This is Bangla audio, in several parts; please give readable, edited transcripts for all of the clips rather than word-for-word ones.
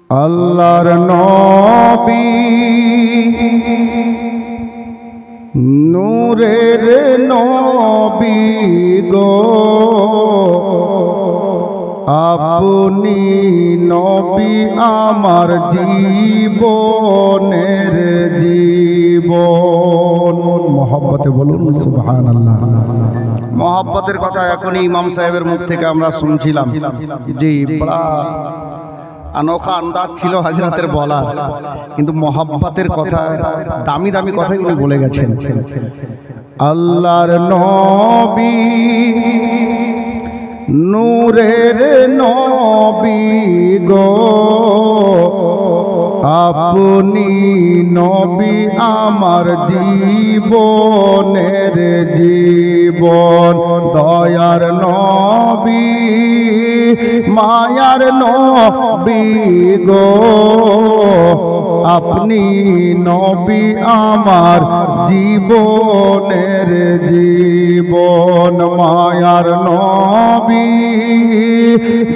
আল্লাহর নবী নূরের নবী গো, আপনি নবী আমার জীবনের জীবন। মহব্বতে বলুন সুবহানাল্লাহ। মহব্বতের কথা এখনই ইমাম সাহেবের মুখ থেকে আমরা শুনছিলাম। জি, বড়া अनोखा अंदाज ছিল হযরতের বলার, কিন্তু মহব্বতের কথা দামি দামি কথাই উনি বলে গেছেন। আল্লাহর নবী নূরের নবী গো, আপনি নবী আমার জীবনের জীবন। দয়ার নবী মায়ার নবী গো, আপনি নবী আমার জীবনের জীবন। মায়ার নবী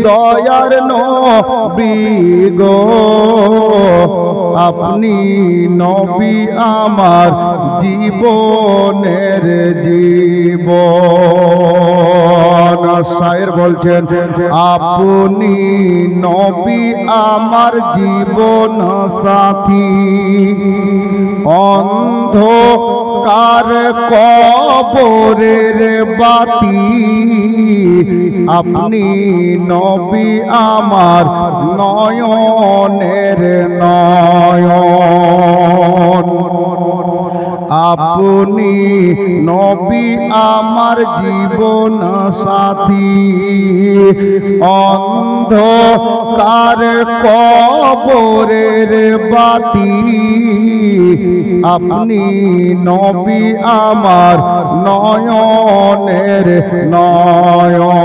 দয়ার নবী গো, আপনি নবী আমার জীবনের জীবন। শায়ের বলছেন, আপনি নবী আমার জীবন সাথী, অন্ধকার কবরের বাতি, আপনি নবী আমার নয়নের নয়ন। আপনি নবী আমার জীবন সাথী, অন্ধকার কবরের বাতি, আপনি নবী আমার নয়নের নয়ন।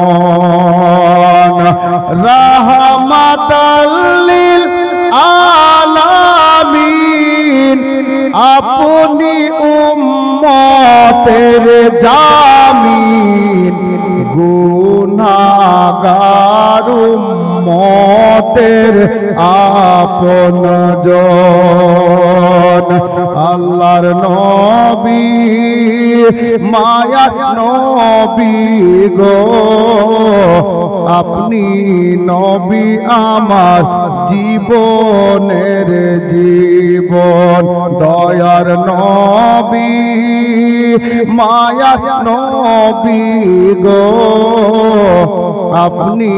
রাহমাতাল লিল আলামিন, আপনি উম্মতের জামিন, গুনাহগার উম্মতের আপনজন। আল্লাহর নবী মায়ার নবী গো, আপনি নবী আমার জীবনের জীবন। দয়ার নবী মায়ার নবী গো, আপনি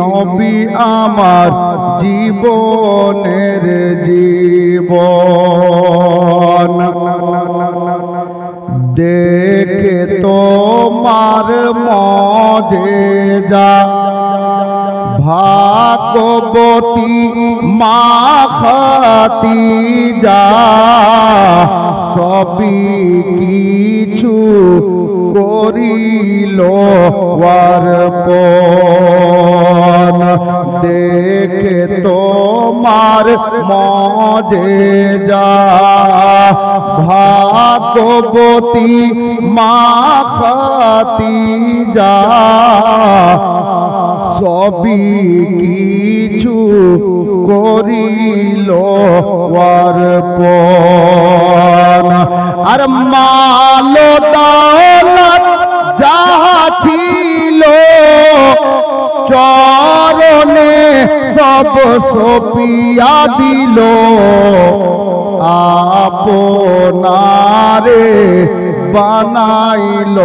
নবী আমার জীবনের জীবন। দেখে তোমার মজেজা, ভাগবতী মা খাতিজা, সবই কিছু করিল অর্পণ। দেখে তোমার মজেজা, ভাগবতী মা খাতিজা, সবই কিছু করিল অর্পণ। আর মাল দৌলত যাহা ছিল চরণে সব সপিয়া দিল, আপনারে বানাইল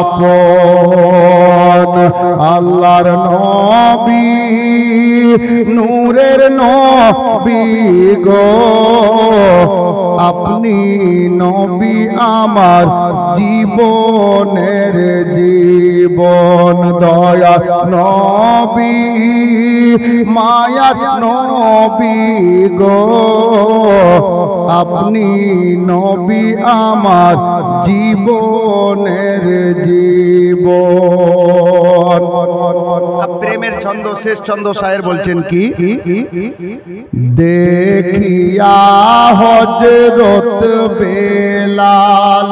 আপন। আল্লাহর নবী নূরের নবী গো, আপনি নবী আমার জীবনের জীবন। দয়া নবী মায়ার নবী গো, আপনি নবী আমার জীবনের জীবন। প্রেমের ছন্দ, শেষ ছন্দ শায়ের বলছেন কি, দেখিয়া হযরত বেলাল,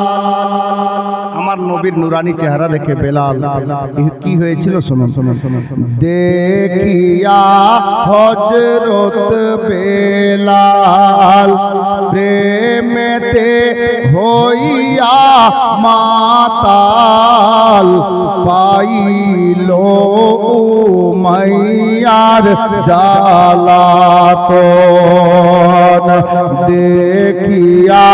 আমার নবীর নুরানি চেহারা দেখে বেলাল কি হয়েছিল শুনুন। দেখিয়া হযরত বেলাল প্রেমেতে হইয়া মাতাল পাইল উমাইয়ার জালাতন। দেখিয়া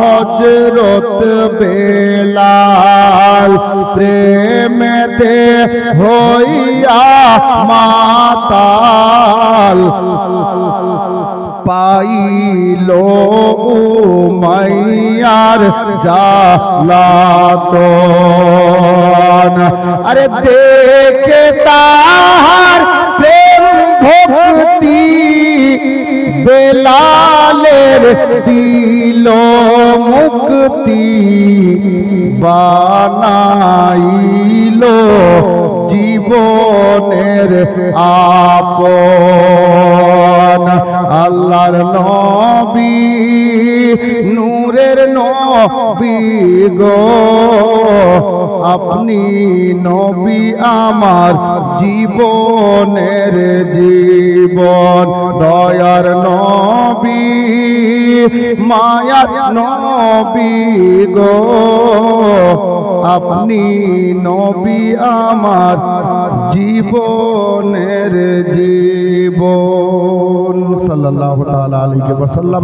হযরত বেলাল প্রেমেতে হইয়া মাতাল পাইল উমাইয়ার জালাতন। আরে দেখে তাহার প্রেম ভক্তি বেলালের দিল মুক্তি বানাইল জীবনের আপন। আল্লাহর নবী নূরের নবী গো আপনি নবী আমার জীবনের জীবন। দয়ার নবী মায়ার নবী গো আপনি নবী আমার জীবনের জীবন। সাল্লাল্লাহু তাআলা আলাইহি ওয়াসাল্লাম।